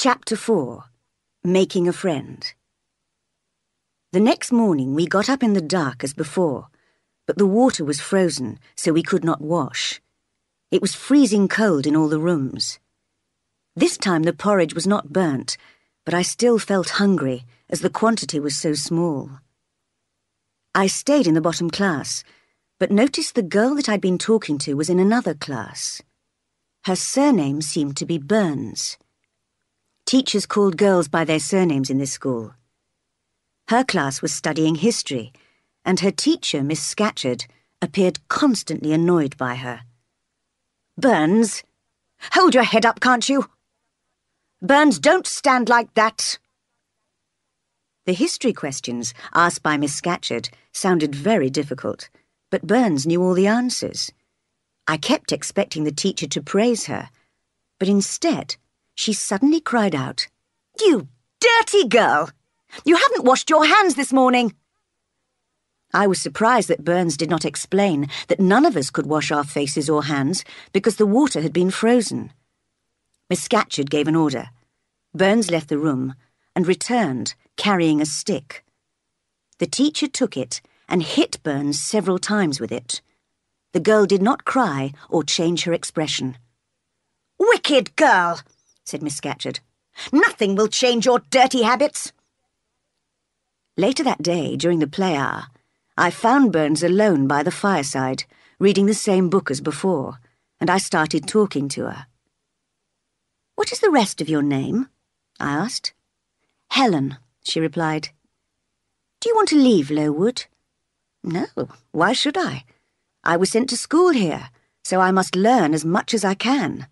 Chapter 4. Making a Friend. The next morning we got up in the dark as before, but the water was frozen, so we could not wash. It was freezing cold in all the rooms. This time the porridge was not burnt, but I still felt hungry, as the quantity was so small. I stayed in the bottom class, but noticed the girl that I'd been talking to was in another class. Her surname seemed to be Burns. Teachers called girls by their surnames in this school. Her class was studying history, and her teacher, Miss Scatcherd, appeared constantly annoyed by her. "Burns, hold your head up, can't you? Burns, don't stand like that." The history questions asked by Miss Scatcherd sounded very difficult, but Burns knew all the answers. I kept expecting the teacher to praise her, but instead, she suddenly cried out, "You dirty girl! You haven't washed your hands this morning!" I was surprised that Burns did not explain that none of us could wash our faces or hands because the water had been frozen. Miss Scatcherd gave an order. Burns left the room and returned carrying a stick. The teacher took it and hit Burns several times with it. The girl did not cry or change her expression. "Wicked girl!" said Miss Scatcherd. "Nothing will change your dirty habits." Later that day, during the play hour, I found Burns alone by the fireside, reading the same book as before, and I started talking to her. "What is the rest of your name?" I asked. "Helen," she replied. "Do you want to leave Lowood?" "No, why should I? I was sent to school here, so I must learn as much as I can."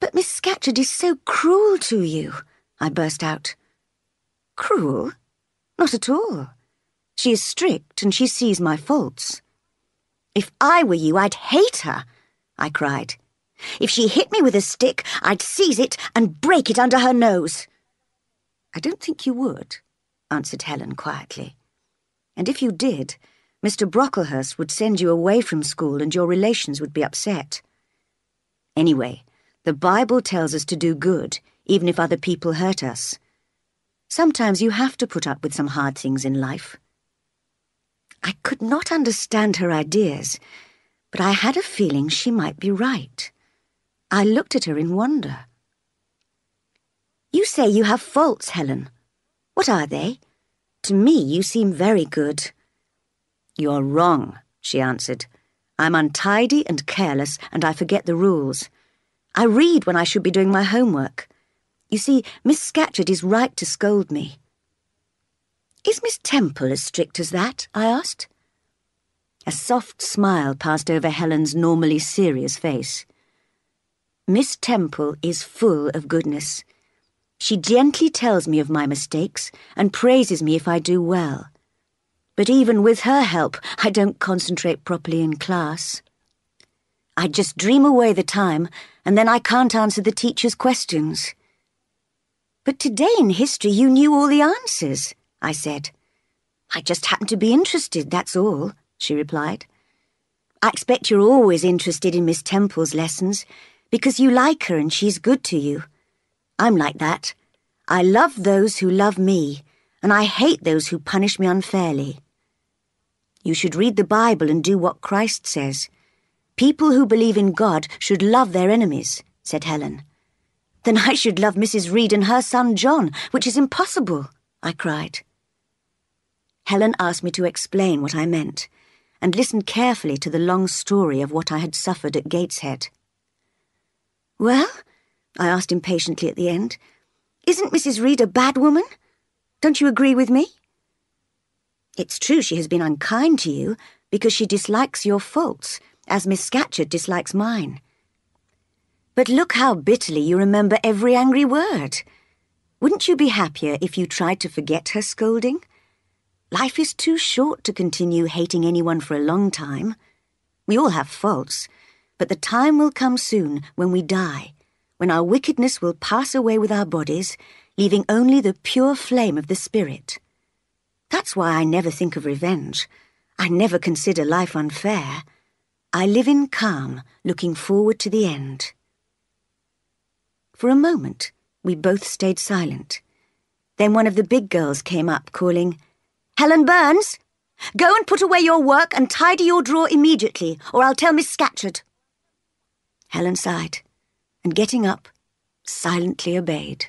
"But Miss Scatcherd is so cruel to you," I burst out. "Cruel? Not at all. She is strict and she sees my faults." "If I were you, I'd hate her," I cried. "If she hit me with a stick, I'd seize it and break it under her nose." "I don't think you would," answered Helen quietly. "And if you did, Mr. Brocklehurst would send you away from school and your relations would be upset. Anyway, the Bible tells us to do good, even if other people hurt us. Sometimes you have to put up with some hard things in life." I could not understand her ideas, but I had a feeling she might be right. I looked at her in wonder. "You say you have faults, Helen. What are they? To me, you seem very good." "You're wrong," she answered. "I'm untidy and careless, and I forget the rules. I read when I should be doing my homework. You see, Miss Scatcherd is right to scold me." "Is Miss Temple as strict as that?" I asked. A soft smile passed over Helen's normally serious face. "Miss Temple is full of goodness. She gently tells me of my mistakes and praises me if I do well. But even with her help, I don't concentrate properly in class. I just dream away the time, and then I can't answer the teacher's questions." "But today in history you knew all the answers," I said. "I just happened to be interested, that's all," she replied. "I expect you're always interested in Miss Temple's lessons, because you like her and she's good to you. I'm like that. I love those who love me, and I hate those who punish me unfairly." "You should read the Bible and do what Christ says. People who believe in God should love their enemies," said Helen. "Then I should love Mrs. Reed and her son John, which is impossible," I cried. Helen asked me to explain what I meant, and listened carefully to the long story of what I had suffered at Gateshead. "Well," I asked impatiently at the end, "isn't Mrs. Reed a bad woman? Don't you agree with me? It's true she has been unkind to you because she dislikes your faults, as Miss Scatcherd dislikes mine. But look how bitterly you remember every angry word. Wouldn't you be happier if you tried to forget her scolding? Life is too short to continue hating anyone for a long time. We all have faults, but the time will come soon when we die, when our wickedness will pass away with our bodies, leaving only the pure flame of the spirit. That's why I never think of revenge. I never consider life unfair. I live in calm, looking forward to the end." For a moment, We both stayed silent. Then one of the big girls came up, calling, "Helen Burns! Go and put away your work and tidy your drawer immediately, or I'll tell Miss Scatcherd." Helen sighed, and getting up, silently obeyed.